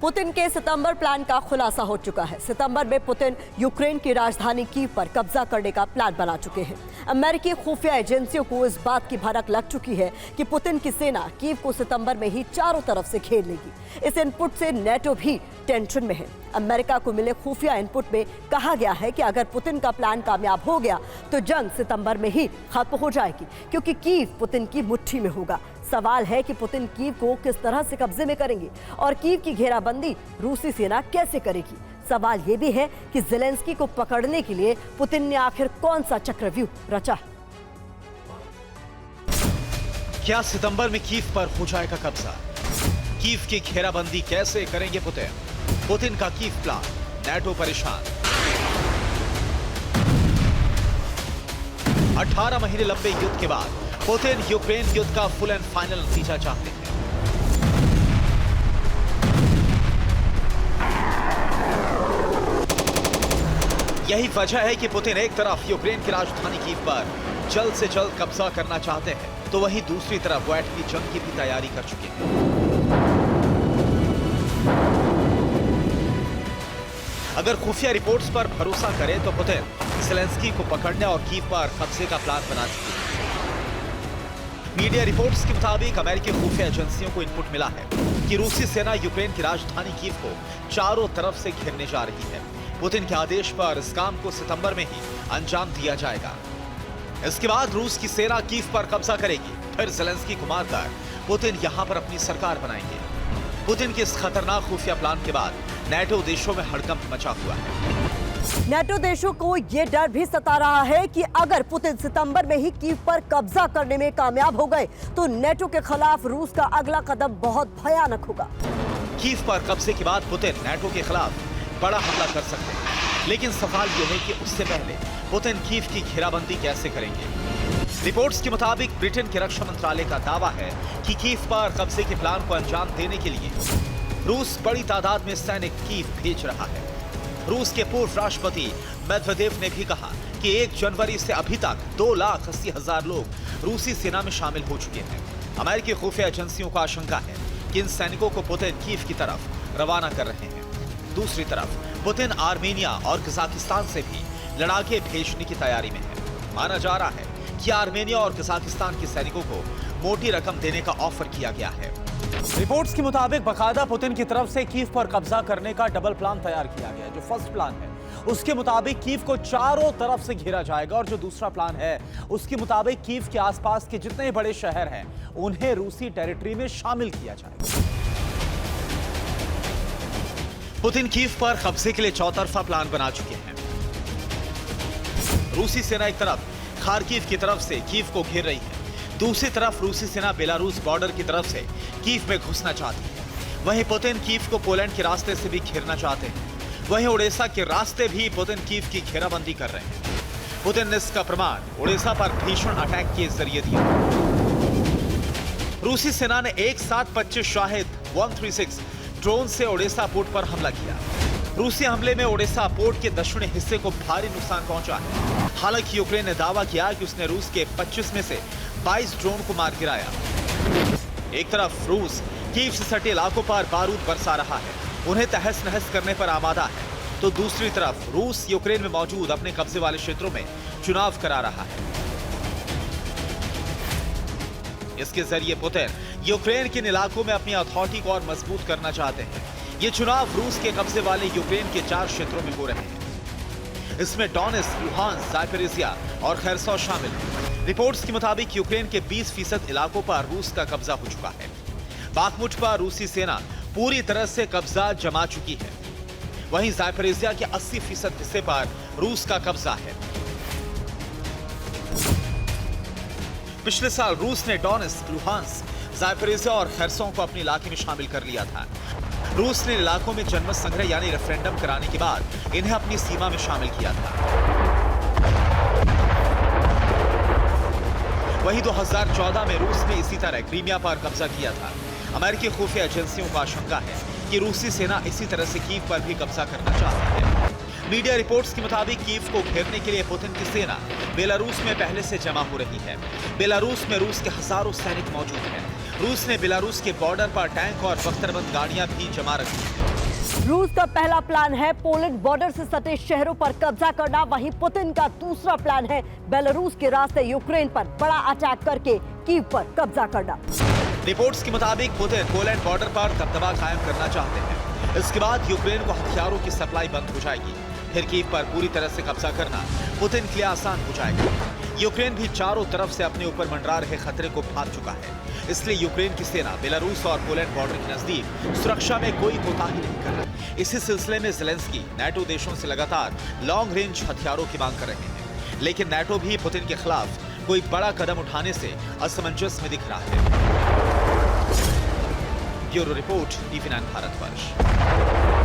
Putin के सितंबर plan का खुलासा हो चुका है। सितंबर में पुतिन यूक्रेन की राजधानी कीव पर कब्जा करने का प्लान बना चुके हैं। अमेरिकी खुफिया एजेंसियों को इस बात की भनक लग चुकी है कि पुतिन की सेना कीव को सितंबर में ही चारों तरफ से घेर लेगी। इस इनपुट से नेटो भी टेंशन में है। अमेरिका को मिले खुफिया इनपुट में कहा गया है कि अगर पुतिन का प्लान कामयाब हो गया तो जंग सितंबर में ही खत्म हो जाएगी, क्योंकि कीव पुतिन की मुट्ठी में होगा। सवाल है कि पुतिन कीव को किस तरह से कब्जे में करेंगे और कीव की घेराबंदी रूसी सेना कैसे करेगी। सवाल यह भी है कि ज़ेलेंस्की को पकड़ने के लिए पुतिन ने आखिर कौन सा चक्रव्यूह रचा। क्या सितंबर में कीव पर हो जाएगा कब्जा? कीव की घेराबंदी कैसे करेंगे पुतिन? पुतिन का कीव प्लान, नेटो परेशान। 18 महीने लंबे युद्ध के बाद पुतिन यूक्रेन युद्ध का फुल एंड फाइनल नतीजा चाहते हैं। यही वजह है कि पुतिन एक तरफ यूक्रेन की राजधानी कीव पर जल्द से जल्द कब्जा करना चाहते हैं, तो वहीं दूसरी तरफ वो एटमी जंग की भी तैयारी कर चुके हैं। अगर खुफिया रिपोर्ट्स पर भरोसा करें तो पुतिन ज़ेलेंस्की को पकड़ने और कीव पर कब्जे का प्लान बना चुके हैं। मीडिया रिपोर्ट्स के मुताबिक अमेरिकी खुफिया एजेंसियों को इनपुट मिला है कि रूसी सेना यूक्रेन की राजधानी कीव को चारों तरफ से घेरने जा रही है। पुतिन के आदेश पर इस काम को सितंबर में ही अंजाम दिया जाएगा। इसके बाद रूस की सेना कीव पर कब्जा करेगी, फिर ज़ेलेंस्की को मारकर पुतिन यहां पर अपनी सरकार बनाएंगे। पुतिन के इस खतरनाक खुफिया प्लान के बाद नेटो देशों में हड़कंप मचा हुआ है। नेटो देशों को यह डर भी सता रहा है कि अगर पुतिन सितंबर में ही कीव पर कब्जा करने में कामयाब हो गए तो नेटो के खिलाफ रूस का अगला कदम बहुत भयानक होगा। कीव पर कब्जे के बाद पुतिन नेटो के खिलाफ बड़ा हमला कर सकते हैं, लेकिन सवाल यह है कि उससे पहले पुतिन कीव की घेराबंदी कैसे करेंगे। रिपोर्ट्स के मुताबिक ब्रिटेन के रक्षा मंत्रालय का दावा है कि कीव पर कब्जे के प्लान को अंजाम देने के लिए रूस बड़ी तादाद में सैनिक कीव भेज रहा है। रूस के पूर्व राष्ट्रपति मेदवेदेव ने भी कहा कि 1 जनवरी से अभी तक 2,80,000 लोग रूसी सेना में शामिल हो चुके हैं। अमेरिकी खुफिया एजेंसियों को आशंका है कि इन सैनिकों को पुतिन कीव की तरफ रवाना कर रहे हैं। दूसरी तरफ पुतिन आर्मेनिया और कजाकिस्तान से भी लड़ाके भेजने की तैयारी में है। माना जा रहा है कि आर्मेनिया और कजाकिस्तान के सैनिकों को मोटी रकम देने का ऑफर किया गया है। रिपोर्ट्स के मुताबिक बाकायदा पुतिन की तरफ से कीव पर कब्जा करने का डबल प्लान तैयार किया गया है। जो फर्स्ट प्लान है उसके मुताबिक कीव को चारों तरफ से घेरा जाएगा, और जो दूसरा प्लान है उसके मुताबिक कीव के आसपास के जितने बड़े शहर हैं उन्हें रूसी टेरिटरी में शामिल किया जाएगा। पुतिन कीव पर कब्जे के लिए चौतरफा प्लान बना चुके हैं। रूसी सेना एक तरफ खार्किव की तरफ से कीव को घेर रही है, दूसरी तरफ रूसी सेना बेलारूस बॉर्डर की तरफ से कीव में घुसना चाहती है। वहीं पुतिन कीव को पोलैंड के रास्ते से भी घेरना चाहते हैं। वहीं ओडेसा के रास्ते भी पुतिन कीव की घेराबंदी कर रहे हैं। पुतिन ने इसका प्रमाण ओडेसा पर भीषण अटैक के जरिए दिया। रूसी सेना ने एक साथ 25 शाहिद 136 ड्रोन से ओडेसा पोर्ट पर हमला किया। रूसी हमले में ओडेसा पोर्ट के दक्षिणी हिस्से को भारी नुकसान पहुंचा है। हालांकि यूक्रेन ने दावा किया कि उसने रूस के 25 में से 22 ड्रोन को मार गिराया। एक तरफ रूस कीव से सटे इलाकों पर बारूद बरसा रहा है, उन्हें तहस नहस करने पर आमादा है, तो दूसरी तरफ रूस यूक्रेन में मौजूद अपने कब्जे वाले क्षेत्रों में चुनाव करा रहा है। इसके जरिए पुतिन यूक्रेन के इलाकों में अपनी अथॉरिटी को और मजबूत करना चाहते हैं। ये चुनाव रूस के कब्जे वाले यूक्रेन के 4 क्षेत्रों में हो रहे हैं। इसमें डोनेट्स्क, लुहांस्क, ज़ापोरिज़िया और खेर्सन शामिल हैं। रिपोर्ट्स के मुताबिक यूक्रेन के 20% इलाकों पर रूस का कब्जा हो चुका है। बाखमुट पर रूसी सेना पूरी तरह से कब्जा जमा चुकी है। वहीं ज़ापोरिज़िया के 80% हिस्से पर रूस का कब्जा है। पिछले साल रूस ने डोनेट्स्क, लुहांस्क, ज़ापोरिज़िया और खेर्सन को अपने इलाके में शामिल कर लिया था। रूस ने इलाकों में जनमत संग्रह यानी रेफरेंडम कराने के बाद इन्हें अपनी सीमा में शामिल किया था। वहीं 2014 में रूस ने इसी तरह क्रीमिया पर कब्जा किया था। अमेरिकी खुफिया एजेंसियों को आशंका है कि रूसी सेना इसी तरह से कीव पर भी कब्जा करना चाहती है। मीडिया रिपोर्ट्स के मुताबिक कीव को घेरने के लिए पुतिन की सेना बेलारूस में पहले से जमा हो रही है। बेलारूस में रूस के हजारों सैनिक मौजूद हैं। रूस ने बेलारूस के बॉर्डर पर टैंक और बख्तरबंद गाड़ियां भी जमा रखी हैं। रूस का पहला प्लान है पोलैंड बॉर्डर से सटे शहरों पर कब्जा करना, वहीं पुतिन का दूसरा प्लान है बेलारूस के रास्ते यूक्रेन पर बड़ा अटैक करके कीव पर कब्जा करना। रिपोर्ट्स के मुताबिक पुतिन पोलैंड बॉर्डर पर दबदबा कायम करना चाहते हैं। इसके बाद यूक्रेन को हथियारों की सप्लाई बंद हो जाएगी। फिर कीव पर पूरी तरह से कब्जा करना पुतिन के लिए आसान हो जाएगा। यूक्रेन भी चारों तरफ से अपने ऊपर मंडरा रहे खतरे को भांप चुका है, इसलिए यूक्रेन की सेना बेलारूस और पोलैंड बॉर्डर के नजदीक सुरक्षा में कोई कोताही नहीं कर रही। इसी सिलसिले में ज़ेलेंस्की नाटो देशों से लगातार लॉन्ग रेंज हथियारों की मांग कर रहे हैं, लेकिन नाटो भी पुतिन के खिलाफ कोई बड़ा कदम उठाने से असमंजस में दिख रहा है। Bureau report, TV 9 Bharatvarsh.